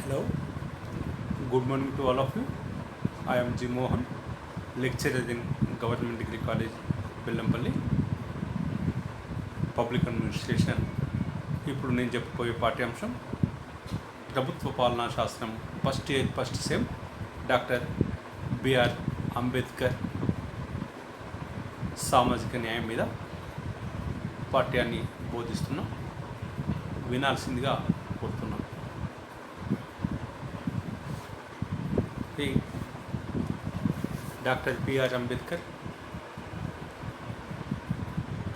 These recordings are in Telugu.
Hello, good morning to all of you. I am G. Mohan, lecturer in Government Degree College, Bellanpalli, Public Administration. ఇప్పుడు నేను చెప్పబోయే పాఠ్యాంశం ప్రభుత్వ పాలనా శాస్త్రం first year first sem doctor BR Ambedkar సామాజిక న్యాయం మీద పాఠ్యాన్ని బోధిస్తున్నాం. వినాల్సిందిగా కోరుతున్నాం. డాక్టర్ బిఆర్ అంబేద్కర్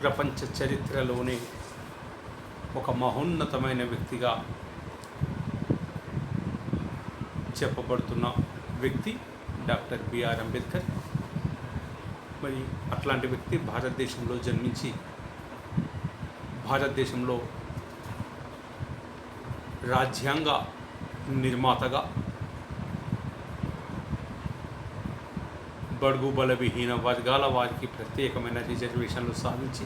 ప్రపంచ చరిత్రలోనే ఒక మహోన్నతమైన వ్యక్తిగా చెప్పబడుతున్న వ్యక్తి డాక్టర్ బిఆర్ అంబేద్కర్. మరి అట్లాంటి వ్యక్తి భారతదేశంలో జన్మించి భారతదేశంలో రాజ్యాంగ నిర్మాతగా బడుగు బలవిహీన వర్గాల వారికి ప్రత్యేకమైన రిజర్వేషన్లు సాధించి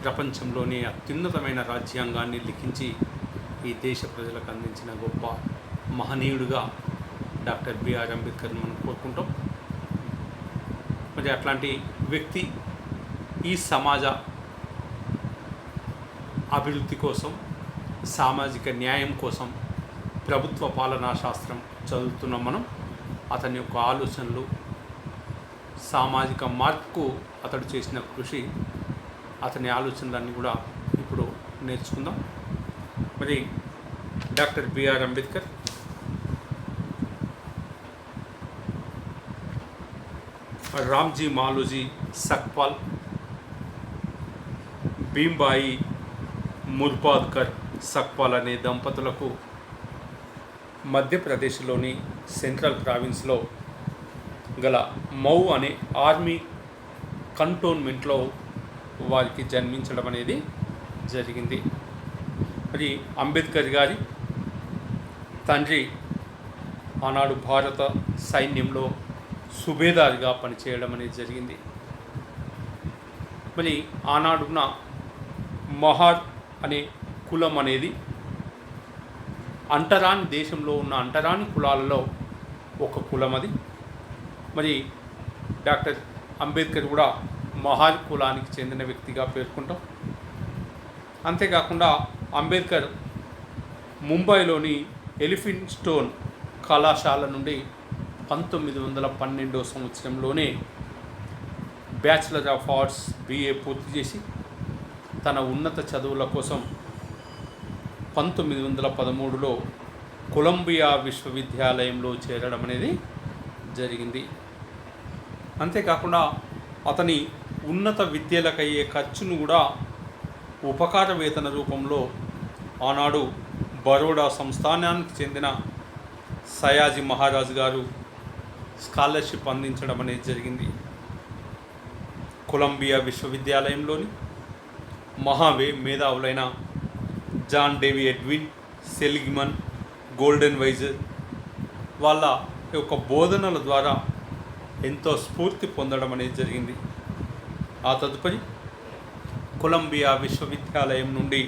ప్రపంచంలోనే అత్యున్నతమైన రాజ్యాంగాన్ని లిఖించి ఈ దేశ ప్రజలకు అందించిన గొప్ప మహనీయుడుగా డాక్టర్ బిఆర్ అంబేద్కర్ మనం కోరుకుంటాం. మరి అట్లాంటి వ్యక్తి ఈ సమాజ అభివృద్ధి కోసం, సామాజిక న్యాయం కోసం ప్రభుత్వ పాలనా శాస్త్రం చదువుతున్నాం మనం. అతని యొక్క ఆలోచనలు, సామాజిక మార్పుకు అతడు చేసిన కృషి, అతని ఆలోచనలన్నీ కూడా ఇప్పుడు నేర్చుకుందాం. మరి డాక్టర్ బిఆర్ అంబేద్కర్ రామ్జీ మాలోజీ సక్పాల్, భీంబాయి ముర్బాద్కర్ సక్పాల్ అనే దంపతులకు మధ్యప్రదేశ్లోని సెంట్రల్ ప్రావిన్స్లో గల మౌ అనే ఆర్మీ కంటోన్మెంట్లో వారికి జన్మించడం అనేది జరిగింది. మరి అంబేద్కర్ గారి తండ్రి ఆనాడు భారత సైన్యంలో సుబేదార్గా పనిచేయడం అనేది జరిగింది. మరి ఆనాడున్న మహార్ అనే కులం అనేది అంటరాని దేశంలో ఉన్న అంటరాని కులాలలో ఒక కులం అది. మరి డాక్టర్ అంబేద్కర్ కూడా మహార్ కులానికి చెందిన వ్యక్తిగా పేర్కొంటాం. అంతేకాకుండా అంబేద్కర్ ముంబైలోని ఎలిఫిన్స్టోన్ కళాశాల నుండి 1912 సంవత్సరంలోనే బ్యాచిలర్ ఆఫ్ ఆర్ట్స్ బిఏ పూర్తి చేసి తన ఉన్నత చదువుల కోసం 1913లో కొలంబియా విశ్వవిద్యాలయంలో చేరడం అనేది జరిగింది. అంతేకాకుండా అతని ఉన్నత విద్యలకయ్యే ఖర్చును కూడా ఉపకార వేతన రూపంలో ఆనాడు బరోడా సంస్థానానికి చెందిన సయాజీ మహారాజ్ గారు స్కాలర్షిప్ అందించడం అనేది జరిగింది. కొలంబియా విశ్వవిద్యాలయంలోని మేధావులైన John Dewey Edwin, Seligman, Goldenweiser వాళ్ళ యొక్క బోధనల ద్వారా ఎంతో స్ఫూర్తి పొందడం అనేది జరిగింది. ఆ తదుపరి కొలంబియా విశ్వవిద్యాలయం నుండి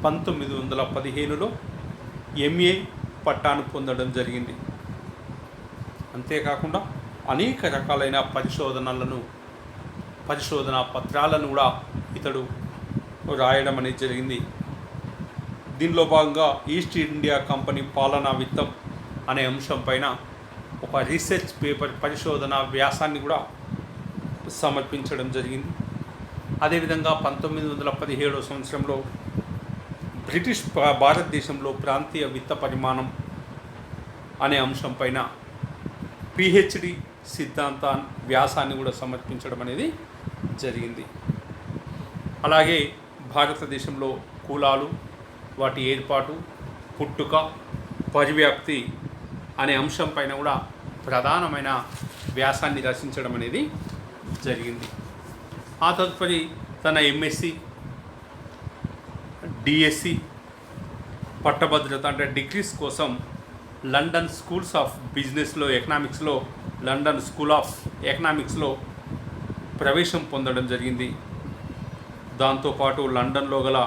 1915లో ఎంఏ పట్టాను పొందడం జరిగింది. అంతేకాకుండా అనేక రకాలైన పరిశోధనా పత్రాలను కూడా ఇతడు రాయడం అనేది జరిగింది. దీనిలో భాగంగా ఈస్ట్ ఇండియా కంపెనీ పాలనా విత్తం అనే అంశం పైన ఒక రీసెర్చ్ పేపర్ పరిశోధన వ్యాసాన్ని కూడా సమర్పించడం జరిగింది. అదేవిధంగా 1917 సంవత్సరంలో బ్రిటిష్ భారతదేశంలో ప్రాంతీయ విత్త పరిమాణం అనే అంశం పైన పిహెచ్డి సిద్ధాంత వ్యాసాన్ని కూడా సమర్పించడం అనేది జరిగింది. అలాగే భారతదేశంలో కులాలు, వాటి ఏర్పాటు, పుట్టుక, పరివ్యాప్తి అనే అంశం పైన కూడా ప్రధానమైన వ్యాసాన్ని రచించడం అనేది జరిగింది. ఆ తదుపరి తన ఎంఎస్సి, డిఎస్సి పట్టభద్రత అంటే డిగ్రీస్ కోసం లండన్ స్కూల్స్ ఆఫ్ బిజినెస్లో లండన్ స్కూల్ ఆఫ్ ఎకనామిక్స్లో ప్రవేశం పొందడం జరిగింది. దాంతోపాటు లండన్లో గల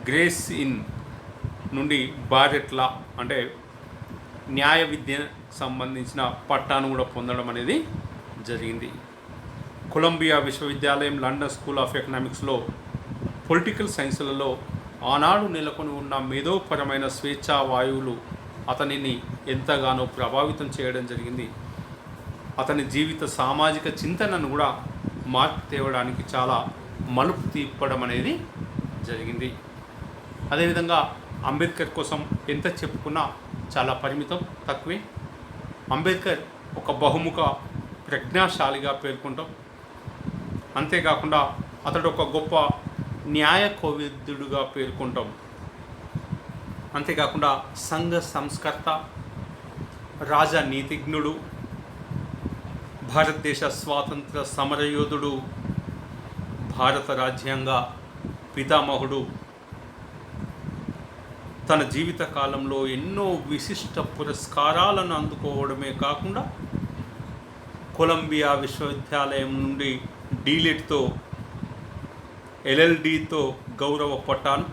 గ్రేస్ ఇన్ నుండి బారెట్ లా అంటే న్యాయ విద్య సంబంధించిన పట్టాను కూడా పొందడం అనేది జరిగింది. కొలంబియా విశ్వవిద్యాలయం, లండన్ స్కూల్ ఆఫ్ ఎకనామిక్స్లో పొలిటికల్ సైన్సులలో ఆనాడు నెలకొని ఉన్న మేధోపరమైన స్వేచ్ఛా వాయువులు అతనిని ఎంతగానో ప్రభావితం చేయడం జరిగింది. అతని జీవిత సామాజిక చింతనను కూడా మార్పు తేవడానికి చాలా మలుపు తిప్పడం అనేది జరిగింది. అదేవిధంగా అంబేద్కర్ కోసం ఎంత చెప్పుకున్నా చాలా పరిమితం, తక్కువే. అంబేద్కర్ ఒక బహుముఖ ప్రజ్ఞాశాలిగా పేర్కొంటాం. అంతేకాకుండా అతడు ఒక గొప్ప న్యాయ కోవిదుడుగా పేర్కొంటాం. అంతేకాకుండా సంఘ సంస్కర్త, రాజనీతిజ్ఞుడు, భారతదేశ స్వాతంత్ర సమరయోధుడు, భారత రాజ్యాంగ పితామహుడు. తన జీవిత కాలంలో ఎన్నో విశిష్ట పురస్కారాలను అందుకోవడమే కాకుండా కొలంబియా విశ్వవిద్యాలయం నుండి డీలిట్తో ఎల్ఎల్డితో గౌరవ పట్టాను,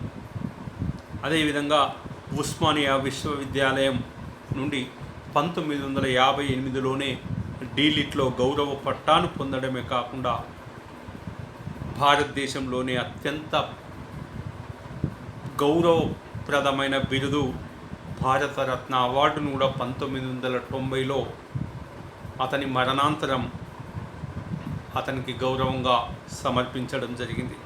అదేవిధంగా ఉస్మానియా విశ్వవిద్యాలయం నుండి 1958లోనే డీలిట్లో గౌరవ పట్టాను పొందడమే కాకుండా భారతదేశంలోనే అత్యంత గౌరవప్రదమైన బిరుదు భారతరత్న అవార్డును కూడా 1990లో అతని మరణాంతరం అతనికి గౌరవంగా సమర్పించడం జరిగింది.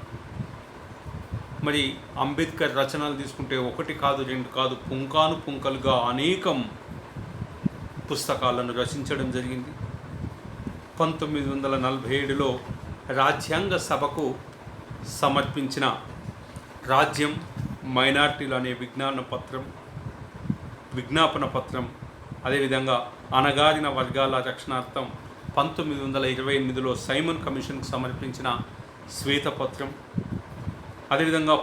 మరి అంబేద్కర్ రచనలు తీసుకుంటే ఒకటి కాదు, రెండు కాదు, పుంకాను పుంకలుగా అనేకం పుస్తకాలను రచించడం జరిగింది. 1947లో రాజ్యాంగ సభకు సమర్పించిన రాజ్యం, మైనార్టీలు అనే విజ్ఞాపన పత్రం, అదేవిధంగా అణగారిన వర్గాల రక్షణార్థం 1928లో సైమన్ కమిషన్కు సమర్పించిన శ్వేతపత్రం, అదేవిధంగా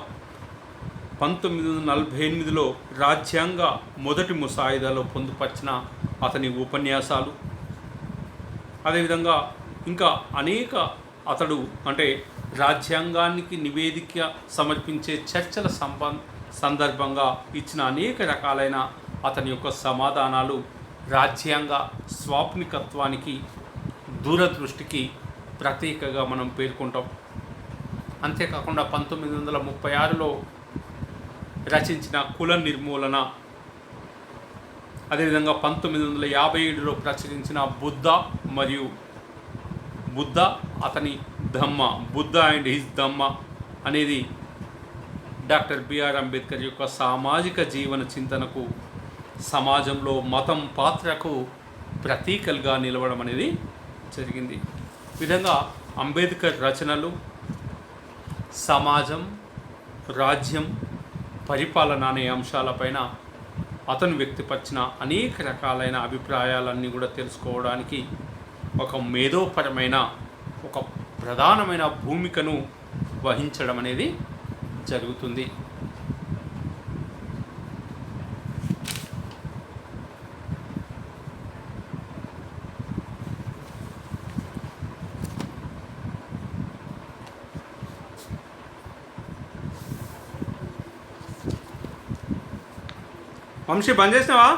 1948లో రాజ్యాంగ మొదటి ముసాయిదాలో పొందుపరిచిన అతని ఉపన్యాసాలు, అదేవిధంగా ఇంకా అనేక అతడు అంటే రాజ్యాంగానికి నివేదిక సమర్పించే చర్చల సందర్భంగా ఇచ్చిన అనేక రకాలైన అతని యొక్క సమాధానాలు రాజ్యాంగ స్వాప్నికత్వానికి, దూరదృష్టికి ప్రతీకగా మనం పేర్కొంటాం. అంతేకాకుండా 1936లో రచించిన కుల నిర్మూలన, అదేవిధంగా 1957లో ప్రచురించిన బుద్ధ అతని ధమ్మ, బుద్ధ అండ్ హిజ్ ధమ్మ అనేది డాక్టర్ బిఆర్ అంబేద్కర్ యొక్క సామాజిక జీవన చింతనకు, సమాజంలో మతం పాత్రకు ప్రతీకలుగా నిలవడం అనేది జరిగింది. ఈ విధంగా అంబేద్కర్ రచనలు సమాజం, రాజ్యం, పరిపాలన అనే అంశాలపైన అతను వ్యక్తపరిచిన అనేక రకాలైన అభిప్రాయాలన్నీ కూడా తెలుసుకోవడానికి ఒక మేధోపరమైన, ఒక ప్రధానమైన భూమికను వహించడం అనేది జరుగుతుంది. వంశీ బంద్ చేసినావా?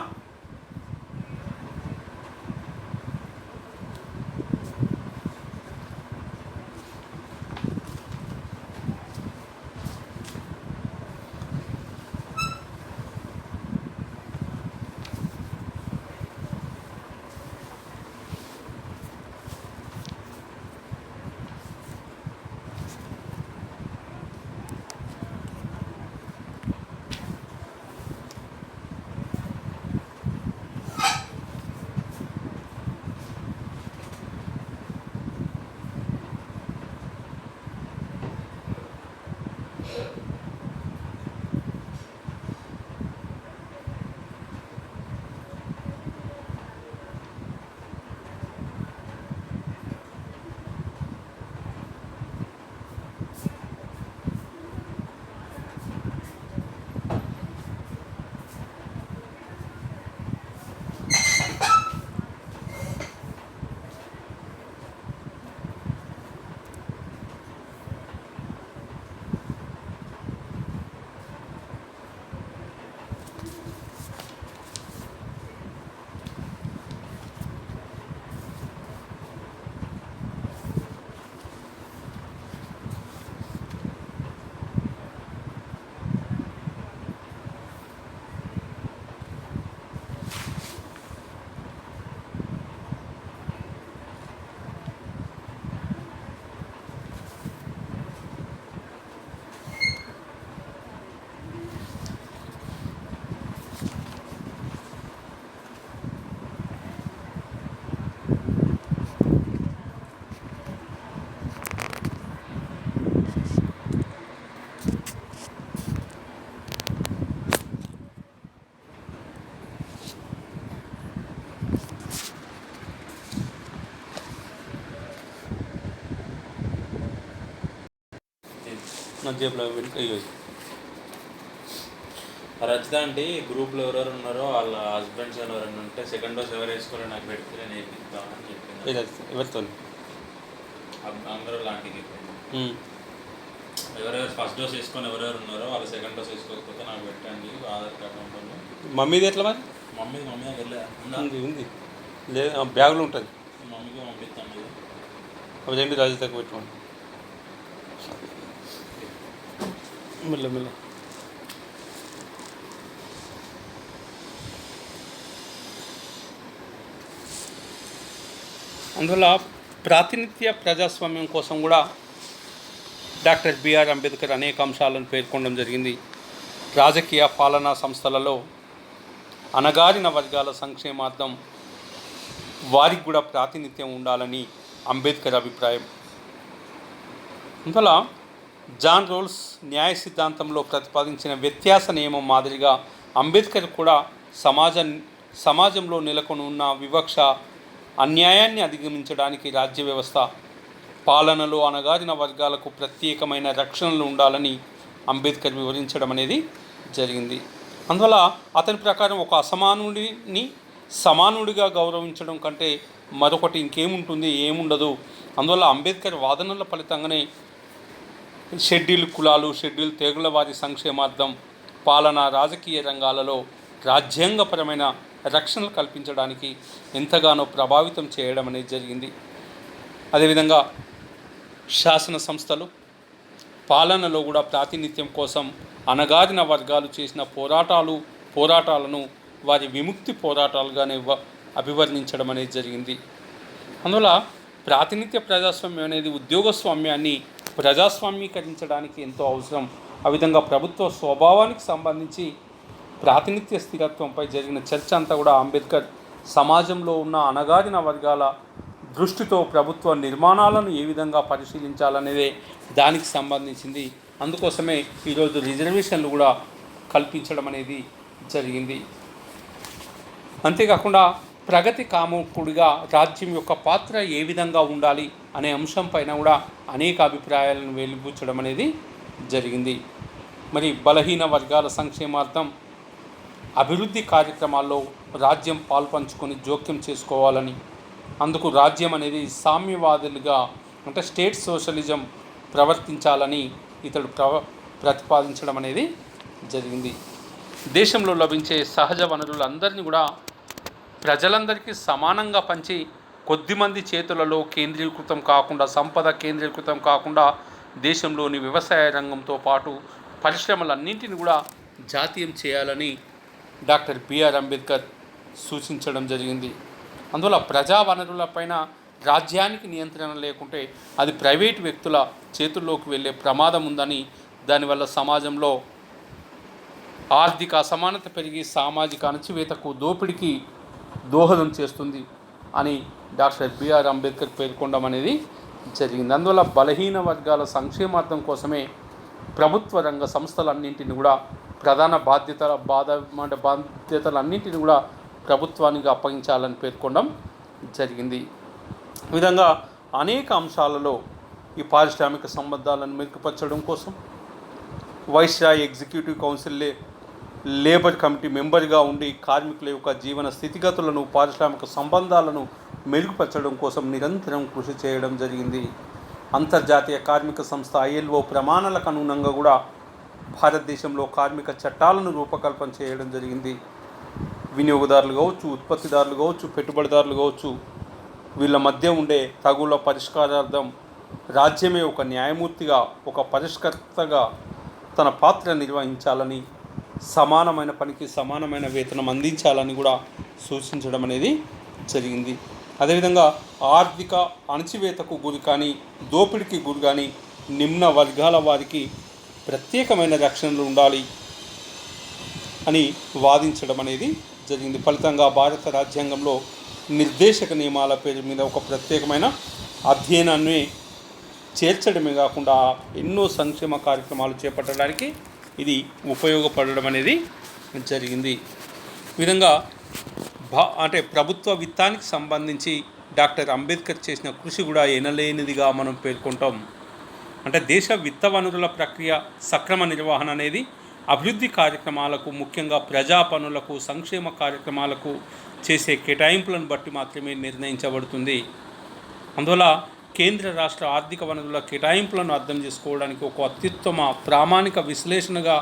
జేబులో వెనుక రచిత అంటే గ్రూప్లో ఎవరెవరు ఉన్నారో వాళ్ళ హస్బెండ్స్ ఎవరైనా ఉంటే సెకండ్ డోస్ ఎవరు వేసుకోవాలో నాకు పెడితే నేను వేపిద్దామని చెప్పింది. ఎవరితో అందరూ లాంటికి ఎవరెవరు ఫస్ట్ డోస్ వేసుకొని ఎవరెవరు ఉన్నారో వాళ్ళు సెకండ్ డోస్ వేసుకోకపోతే నాకు పెట్టండి ఆధార్ కార్డు ఉంటుంది. మమ్మీది ఎట్లా మరి? మమ్మీ దగ్గర ఉంది లేదు, బ్యాగులో ఉంటుంది. మమ్మీకి పంపిస్తాను. అవి రెండు రజితకు పెట్టుకోండి. మెల్ల అందువల్ల ప్రాతినిధ్య ప్రజాస్వామ్యం కోసం కూడా డాక్టర్ బిఆర్ అంబేద్కర్ అనేక అంశాలను పేర్కొనడం జరిగింది. రాజకీయ పాలనా సంస్థలలో అణగారిన వర్గాల సంక్షేమార్థం వారికి కూడా ప్రాతినిధ్యం ఉండాలని అంబేద్కర్ అభిప్రాయం. అందువల్ల జాన్ రోల్స్ న్యాయ సిద్ధాంతంలో ప్రతిపాదించిన వ్యత్యాస నియమం మాదిరిగా అంబేద్కర్ కూడా సమాజంలో నెలకొని ఉన్న వివక్ష అన్యాయాన్ని అధిగమించడానికి రాజ్య వ్యవస్థ పాలనలో అణగారిన వర్గాలకు ప్రత్యేకమైన రక్షణలు ఉండాలని అంబేద్కర్ వివరించడం అనేది జరిగింది. అందువల్ల అతని ప్రకారం ఒక అసమానుడిని సమానుడిగా గౌరవించడం కంటే మరొకటి ఇంకేముంటుంది, ఏముండదు. అందువల్ల అంబేద్కర్ వాదనల ఫలితంగానే షెడ్యూల్ కులాలు, షెడ్యూల్ తెగల వారి సంక్షేమార్థం పాలన రాజకీయ రంగాలలో రాజ్యాంగపరమైన రక్షణలు కల్పించడానికి ఎంతగానో ప్రభావితం చేయడం అనేది జరిగింది. అదేవిధంగా శాసన సంస్థలు పాలనలో కూడా ప్రాతినిధ్యం కోసం అణగారిన వర్గాలు చేసిన పోరాటాలను వారి విముక్తి పోరాటాలుగానే అభివర్ణించడం అనేది జరిగింది. అందువల్ల ప్రాతినిధ్య ప్రజాస్వామ్యం అనేది ఉద్యోగస్వామ్యాన్ని ప్రజాస్వామీకరించడానికి ఎంతో అవసరం. ఆ విధంగా ప్రభుత్వ స్వభావానికి సంబంధించి ప్రాతినిధ్య స్థిరత్వంపై జరిగిన చర్చ అంతా కూడా అంబేద్కర్ సమాజంలో ఉన్న అణగారిన వర్గాల దృష్టితో ప్రభుత్వ నిర్మాణాలను ఏ విధంగా పరిశీలించాలనేదే దానికి సంబంధించింది. అందుకోసమే ఈరోజు రిజర్వేషన్లు కూడా కల్పించడం అనేది జరిగింది. అంతేకాకుండా ప్రగతి కాముకుడిగా రాజ్యం యొక్క పాత్ర ఏ విధంగా ఉండాలి అనే అంశం పైన కూడా అనేక అభిప్రాయాలను వెలిబుచ్చడం అనేది జరిగింది. మరి బలహీన వర్గాల సంక్షేమార్థం అభివృద్ధి కార్యక్రమాల్లో రాజ్యం పాల్పంచుకొని జోక్యం చేసుకోవాలని, అందుకు రాజ్యం అనేది సామ్యవాదులుగా అంటే స్టేట్ సోషలిజం ప్రవర్తించాలని ఇతడు ప్రతిపాదించడం అనేది జరిగింది. దేశంలో లభించే సహజ వనరులందరినీ కూడా ప్రజలందరికీ సమానంగా పంచి కొద్దిమంది చేతులలో కేంద్రీకృతం కాకుండా, సంపద కేంద్రీకృతం కాకుండా దేశంలోని వ్యవసాయ రంగంతో పాటు పరిశ్రమలన్నింటినీ కూడా జాతీయం చేయాలని డాక్టర్ బిఆర్ అంబేద్కర్ సూచించడం జరిగింది. అందువల్ల ప్రజా వనరులపైన రాజ్యానికి నియంత్రణ లేకుంటే అది ప్రైవేటు వ్యక్తుల చేతుల్లోకి వెళ్ళే ప్రమాదం ఉందని, దానివల్ల సమాజంలో ఆర్థిక అసమానత పెరిగి సామాజిక అణచివేతకు దోపిడికి దోహదం చేస్తుంది అని డాక్టర్ బిఆర్ అంబేద్కర్ పేర్కొనడం అనేది జరిగింది. అందువల్ల బలహీన వర్గాల సంక్షేమార్థం కోసమే ప్రభుత్వ రంగ సంస్థలన్నింటినీ కూడా ప్రధాన బాధ్యతలన్నింటినీ కూడా ప్రభుత్వానికి అప్పగించాలని పేర్కొనడం జరిగింది. ఈ విధంగా అనేక అంశాలలో ఈ పారిశ్రామిక సంబంధాలను మెరుగుపరచడం కోసం viceroy executive council labour committee మెంబర్గా ఉండి కార్మికుల యొక్క జీవన స్థితిగతులను, పారిశ్రామిక సంబంధాలను మెరుగుపరచడం కోసం నిరంతరం కృషి చేయడం జరిగింది. అంతర్జాతీయ కార్మిక సంస్థ ILO ప్రమాణాలకు అనుగుణంగా కూడా భారతదేశంలో కార్మిక చట్టాలను రూపకల్పన చేయడం జరిగింది. వినియోగదారులు కావచ్చు, ఉత్పత్తిదారులు కావచ్చు, పెట్టుబడిదారులు కావచ్చు, వీళ్ళ మధ్య ఉండే తగుల పరిష్కారార్థం రాజ్యమే ఒక న్యాయమూర్తిగా, ఒక పరిష్కర్తగా తన పాత్ర నిర్వహించాలని, సమానమైన పనికి సమానమైన వేతనం అందించాలని కూడా సూచించడం అనేది జరిగింది. అదేవిధంగా ఆర్థిక అణచివేతకు గురి కానీ, దోపిడీకి గురి కానీ నిమ్న వర్గాల వారికి ప్రత్యేకమైన రక్షణలు ఉండాలి అని వాదించడం అనేది జరిగింది. ఫలితంగా భారత రాజ్యాంగంలో నిర్దేశక నియమాల పేరు మీద ఒక ప్రత్యేకమైన అధ్యయనాన్ని చేర్చడమే కాకుండా ఎన్నో సంక్షేమ కార్యక్రమాలు చేపట్టడానికి ఇది ఉపయోగపడడం అనేది జరిగింది. ఈ విధంగా అంటే ప్రభుత్వ విత్తానికి సంబంధించి డాక్టర్ అంబేద్కర్ చేసిన కృషి కూడా ఎనలేనిదిగా మనం పేర్కొంటాం. అంటే దేశ విత్త వనరుల ప్రక్రియ సక్రమ నిర్వహణ అనేది అభివృద్ధి కార్యక్రమాలకు, ముఖ్యంగా ప్రజా పనులకు, సంక్షేమ కార్యక్రమాలకు చేసే కేటాయింపులను బట్టి మాత్రమే నిర్ణయించబడుతుంది. అందువల్ల కేంద్ర రాష్ట్ర ఆర్థిక వనరుల కేటాయింపులను అర్థం చేసుకోవడానికి ఒక అత్యుత్తమ ప్రామాణిక విశ్లేషణగా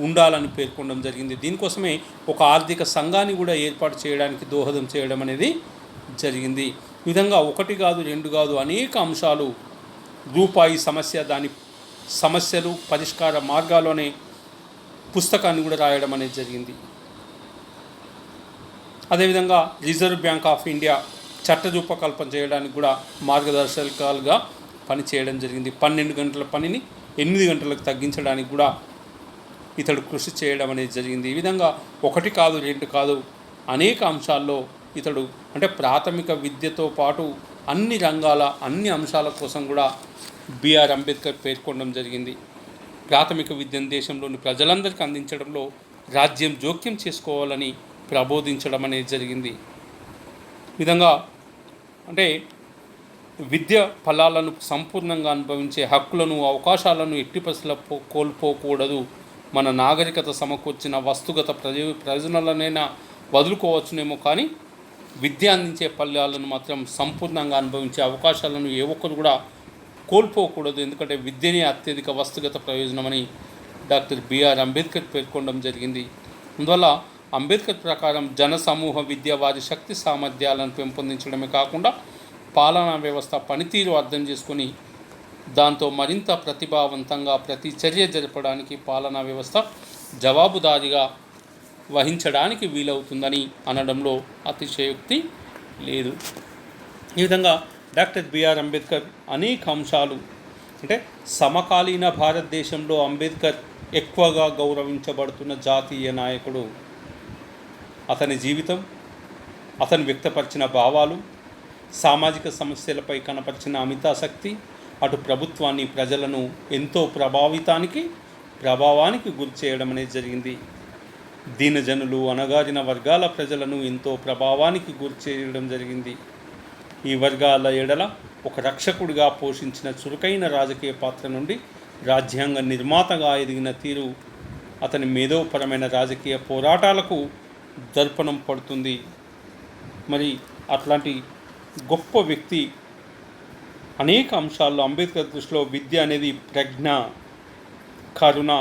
ఉండాలని పేర్కొనడం జరిగింది. దీనికోసమే ఒక ఆర్థిక సంఘాన్ని కూడా ఏర్పాటు చేయడానికి దోహదం చేయడం అనేది జరిగింది. ఈ విధంగా 1 కాదు 2 కాదు అనేక అంశాలు, రూపాయి సమస్య, దాని సమస్యలు, పరిష్కార మార్గాలు అనే పుస్తకాన్ని కూడా రాయడం అనేది జరిగింది. అదేవిధంగా రిజర్వ్ బ్యాంక్ ఆఫ్ ఇండియా చట్టరూపకల్పన చేయడానికి కూడా మార్గదర్శకాలుగా పనిచేయడం జరిగింది. 12 గంటల పనిని 8 గంటలకు తగ్గించడానికి కూడా ఇతడు కృషి చేయడం అనేది జరిగింది. ఈ విధంగా 1 కాదు 2 కాదు అనేక అంశాల్లో ఇతడు అంటే ప్రాథమిక విద్యతో పాటు అన్ని రంగాల అన్ని అంశాల కోసం కూడా బిఆర్ అంబేద్కర్ పేర్కొనడం జరిగింది. ప్రాథమిక విద్యను దేశంలోని ప్రజలందరికీ అందించడంలో రాజ్యం జోక్యం చేసుకోవాలని ప్రబోధించడం అనేది జరిగింది. ఈ విధంగా అంటే విద్య ఫలాలను సంపూర్ణంగా అనుభవించే హక్కులను, అవకాశాలను ఎట్టి పరిస్థితుల్లో కోల్పోకూడదు. మన నాగరికత సమకూర్చిన వస్తుగత ప్రయోజనాలనైనా వదులుకోవచ్చునేమో, కానీ విద్య అందించే ఫలాలను మాత్రం సంపూర్ణంగా అనుభవించే అవకాశాలను ఏ ఒక్కరు కూడా కోల్పోకూడదు. ఎందుకంటే విద్యనే అత్యధిక వస్తుగత ప్రయోజనమని డాక్టర్ బిఆర్ అంబేద్కర్ పేర్కొనడం జరిగింది. అందువల్ల అంబేద్కర్ ప్రకారం జన సమూహ విద్య వారి శక్తి సామర్థ్యాలను పెంపొందించడమే కాకుండా పాలనా వ్యవస్థ పనితీరు అర్థం చేసుకొని దాంతో మరింత ప్రతిభావంతంగా ప్రతి చర్య జరపడానికి పాలనా వ్యవస్థ జవాబుదారీగా వహించడానికి వీలవుతుందని అనడంలో అతిశయోక్తి లేదు. ఈ విధంగా డాక్టర్ బిఆర్ అంబేద్కర్ అనేక అంశాలు అంటే సమకాలీన భారతదేశంలో అంబేద్కర్ ఎక్కువగా గౌరవించబడుతున్న జాతీయ నాయకుడు. అతని జీవితం, అతను వ్యక్తపరిచిన భావాలు, సామాజిక సమస్యలపై కనపరిచిన అమితాసక్తి అటు ప్రభుత్వాన్ని, ప్రజలను ఎంతో ప్రభావానికి గురి చేయడం అనేది జరిగింది. దీనజనులు, అణగారిన వర్గాల ప్రజలను ఎంతో ప్రభావానికి గురి చేయడం జరిగింది. ఈ వర్గాల ఎడల ఒక రక్షకుడిగా పోషించిన చురుకైన రాజకీయ పాత్ర నుండి రాజ్యాంగ నిర్మాతగా ఎదిగిన తీరు అతని మేధోపరమైన రాజకీయ పోరాటాలకు దర్పణం పడుతుంది. మరి అట్లాంటి గొప్ప వ్యక్తి అనేక అంశాల్లో అంబేద్కర్ దృష్టిలో విద్య అనేది ప్రజ్ఞ, కరుణ,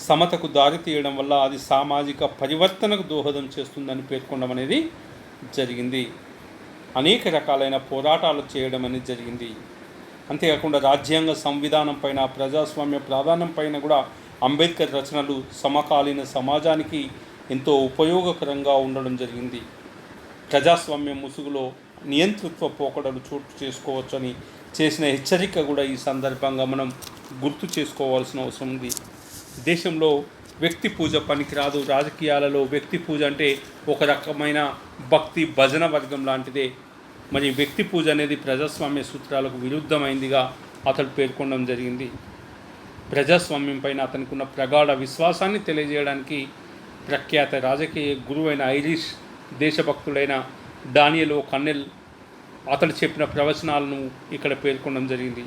సమతకు దారి తీయడం వల్ల అది సామాజిక పరివర్తనకు దోహదం చేస్తుందని పేర్కొనడం అనేది జరిగింది. అనేక రకాలైన పోరాటాలు చేయడం అనేది జరిగింది. అంతేకాకుండా రాజ్యాంగ సంవిధానం పైన, ప్రజాస్వామ్య ప్రాధాన్యం పైన కూడా అంబేద్కర్ రచనలు సమకాలీన సమాజానికి ఎంతో ఉపయోగకరంగా ఉండడం జరిగింది. ప్రజాస్వామ్య ముసుగులో నియంతృత్వ పోకడలు చోటు చేసుకోవచ్చని చేసిన హెచ్చరిక కూడా ఈ సందర్భంగా మనం గుర్తు చేసుకోవాల్సిన అవసరం ఉంది. దేశంలో వ్యక్తి పూజ పనికిరాదు. రాజకీయాలలో వ్యక్తి పూజ అంటే ఒక రకమైన భక్తి భజన వర్గం లాంటిదే. మరి వ్యక్తి పూజ అనేది ప్రజాస్వామ్య సూత్రాలకు విరుద్ధమైందిగా అతడు పేర్కొనడం జరిగింది. ప్రజాస్వామ్యం పైన అతనికి ఉన్న ప్రగాఢ విశ్వాసాన్ని తెలియజేయడానికి ప్రఖ్యాత రాజకీయ గురువైన ఐరిష్ దేశభక్తుడైన డానియల్ కన్నెల్ అతడు చెప్పిన ప్రవచనాలను ఇక్కడ పేర్కొనడం జరిగింది.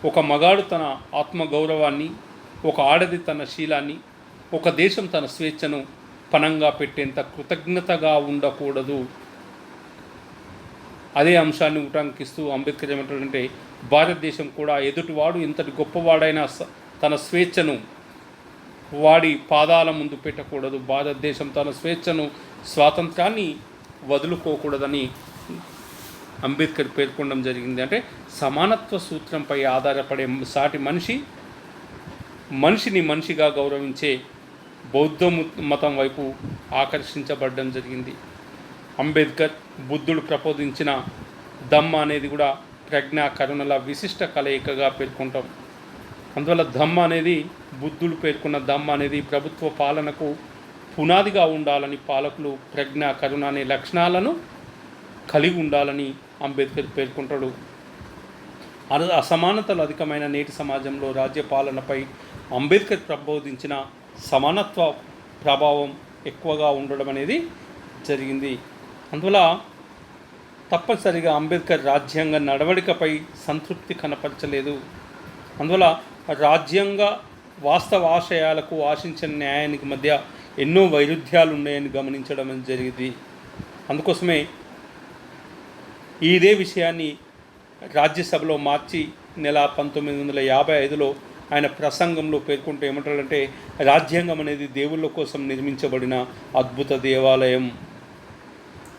ఒక మగాడు తన ఆత్మగౌరవాన్ని, ఒక ఆడది తన శీలాన్ని, ఒక దేశం తన స్వేచ్ఛను పణంగా పెట్టేంత కృతజ్ఞతగా ఉండకూడదు. అదే అంశాన్ని ఉటంకిస్తూ అంబేద్కర్ ఏమంటాడంటే, భారతదేశం కూడా ఎదుటివాడు ఇంతటి గొప్పవాడైనా తన స్వేచ్ఛను వాడి పాదాల ముందు పెట్టకూడదు. భారతదేశం తన స్వేచ్ఛను, స్వాతంత్రాన్ని వదులుకోకూడదని అంబేద్కర్ పేర్కొనడం జరిగింది. అంటే సమానత్వ సూత్రంపై ఆధారపడే సాటి మనిషిని మనిషిగా గౌరవించే బౌద్ధ మతం వైపు ఆకర్షించబడడం జరిగింది. అంబేద్కర్ బుద్ధుడు ప్రబోధించిన ధమ్మ అనేది కూడా ప్రజ్ఞ, కరుణల విశిష్ట కలయికగా పేర్కొంటాం. అందువల్ల ధమ్మ అనేది, బుద్ధుడు పేర్కొన్న ధమ్మ అనేది ప్రభుత్వ పాలనకు పునాదిగా ఉండాలని, పాలకులు ప్రజ్ఞ, కరుణ అనే లక్షణాలను కలిగి ఉండాలని అంబేద్కర్ పేర్కొంటాడు. అసమానతలు అధికమైన నేటి సమాజంలో రాజ్య పాలనపై అంబేద్కర్ ప్రబోధించిన సమానత్వ ప్రభావం ఎక్కువగా ఉండడం అనేది జరిగింది. అందువల్ల తప్పనిసరిగా అంబేద్కర్ రాజ్యాంగ నడవడికపై సంతృప్తి కనపరచలేదు. అందువల్ల రాజ్యాంగ వాస్తవ ఆశయాలకు ఆశించిన న్యాయానికి మధ్య ఎన్నో వైరుధ్యాలు ఉన్నాయని గమనించడం జరిగింది. అందుకోసమే ఇదే విషయాన్ని రాజ్యసభలో మార్చి 1955లో ఆయన ప్రసంగంలో పేర్కొంటూ ఏమంటాడంటే, రాజ్యాంగం అనేది దేవుళ్ళ కోసం నిర్మించబడిన అద్భుత దేవాలయం.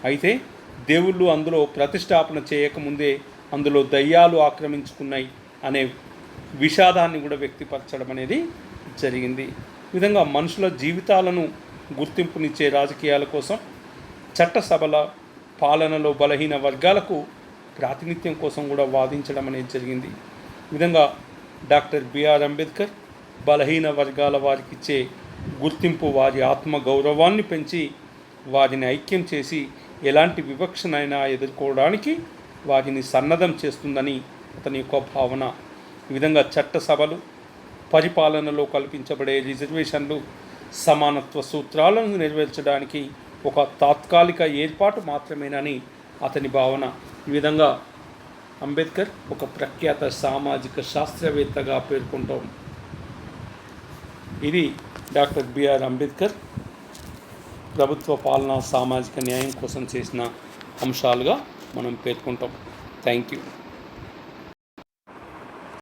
అయితే దేవుళ్ళు అందులో ప్రతిష్టాపన చేయకముందే అందులో దయ్యాలు ఆక్రమించుకున్నాయి అనే విషాదాన్ని కూడా వ్యక్తపరచడం అనేది జరిగింది. ఈ విధంగా మనుషుల జీవితాలను గుర్తింపునిచ్చే రాజకీయాల కోసం చట్టసభల పాలనలో బలహీన వర్గాలకు ప్రాతినిధ్యం కోసం కూడా వాదించడం అనేది జరిగింది. ఈ విధంగా డాక్టర్ బిఆర్ అంబేద్కర్ బలహీన వర్గాల వారికి ఇచ్చే గుర్తింపు వారి ఆత్మ గౌరవాన్ని పెంచి వారిని ఐక్యం చేసి ఎలాంటి వివక్షనైనా ఎదుర్కోవడానికి వారిని సన్నద్ధం చేస్తుందని అతని యొక్క భావన. ఈ విధంగా చట్టసభలు, పరిపాలనలో కల్పించబడే రిజర్వేషన్లు సమానత్వ సూత్రాలను నెరవేర్చడానికి ఒక తాత్కాలిక ఏర్పాటు మాత్రమేనని అతని భావన. ఈ విధంగా అంబేద్కర్ ఒక ప్రఖ్యాత సామాజిక శాస్త్రవేత్తగా పేర్కొంటాం. ఇది డాక్టర్ బిఆర్ అంబేద్కర్ ప్రభుత్వ పాలన, సామాజిక న్యాయం కోసం చేసిన అంశాలుగా మనం పేర్కొంటాం. Thank you.